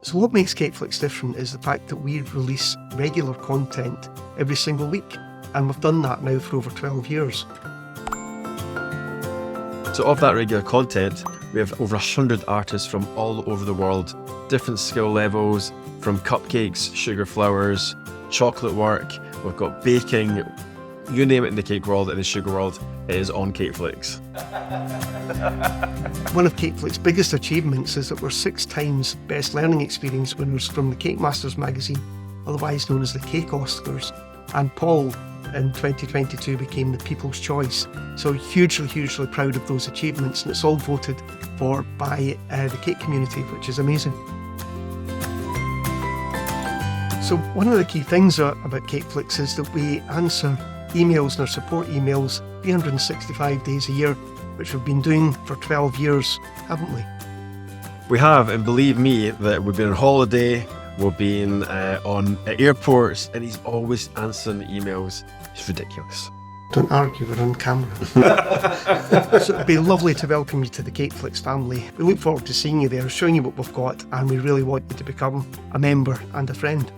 So what makes CAKEFLIX different is the fact that we release regular content every single week, and we've done that now for over 12 years. So of that regular content, we have over 100 artists from all over the world, different skill levels, from cupcakes, sugar flowers, chocolate work, we've got baking, you name it in the cake world and the sugar world, it is on CAKEFLIX. One of CAKEFLIX's biggest achievements is that we're 6 times Best Learning Experience winners from the Cake Masters magazine, otherwise known as the Cake Oscars. And Paul in 2022 became the People's Choice. So hugely proud of those achievements, and it's all voted for by the cake community, which is amazing. So one of the key things about CAKEFLIX is that we answer emails and our support emails 365 days a year, which we've been doing for 12 years, haven't we? We have, and believe me, that we've been on holiday, we've been on airports, and he's always answering the emails. It's ridiculous. Don't argue, we're on camera. So it'd be lovely to welcome you to the CAKEFLIX family. We look forward to seeing you there, showing you what we've got, and we really want you to become a member and a friend.